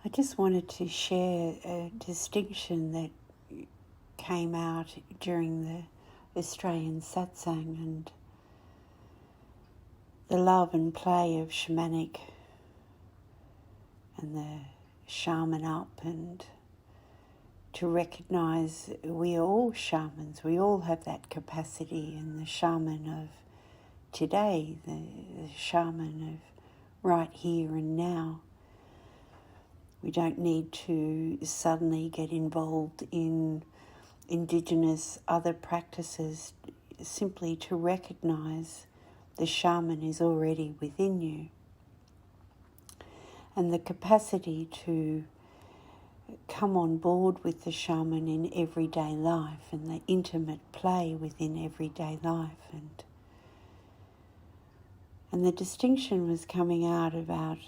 I just wanted to share a distinction that came out during the Australian satsang and the love and play of shamanic and the shaman up, and to recognise we are all shamans, we all have that capacity, and the shaman of today, the shaman of right here and now. We don't need to suddenly get involved in indigenous other practices, simply to recognise the shaman is already within you. And the capacity to come on board with the shaman in everyday life and the intimate play within everyday life. And the distinction was coming out about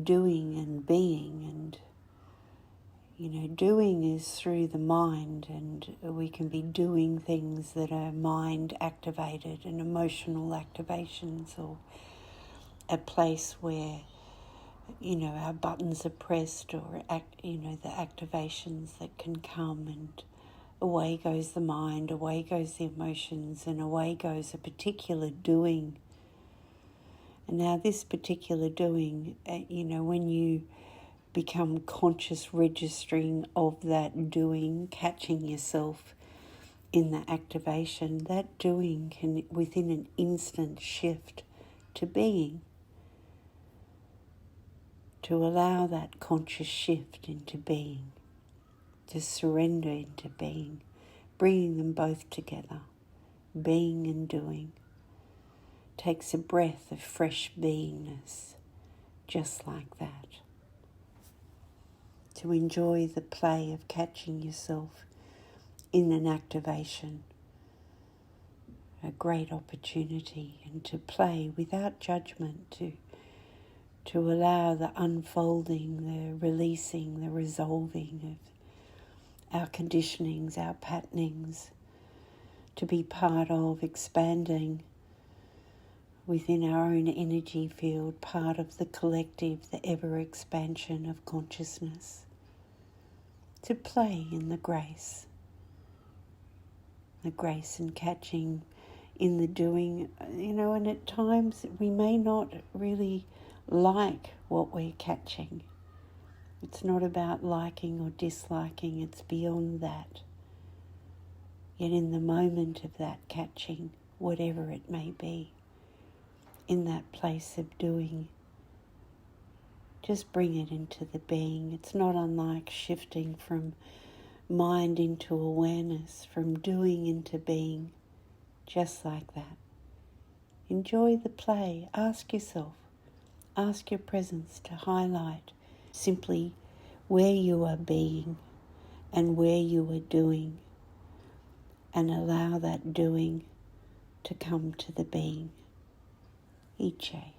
doing and being, and doing is through the mind, and we can be doing things that are mind activated and emotional activations, or a place where our buttons are pressed, or the activations that can come, and away goes the mind, away goes the emotions, and away goes a particular doing. And now this particular doing, when you become conscious registering of that doing, catching yourself in the activation, that doing can within an instant shift to being, to allow that conscious shift into being, to surrender into being, bringing them both together, being and doing. Takes a breath of fresh beingness, just like that. To enjoy the play of catching yourself in an activation, a great opportunity, and to play without judgment, to allow the unfolding, the releasing, the resolving of our conditionings, our patternings, to be part of expanding within our own energy field, part of the collective, the ever expansion of consciousness, to play in the grace and catching in the doing, and at times we may not really like what we're catching. It's not about liking or disliking, it's beyond that. Yet in the moment of that catching, whatever it may be, in that place of doing, just bring it into the being. It's not unlike shifting from mind into awareness, from doing into being, just like that. Enjoy the play. Ask yourself, ask your presence to highlight simply where you are being and where you are doing, and allow that doing to come to the being. Iche.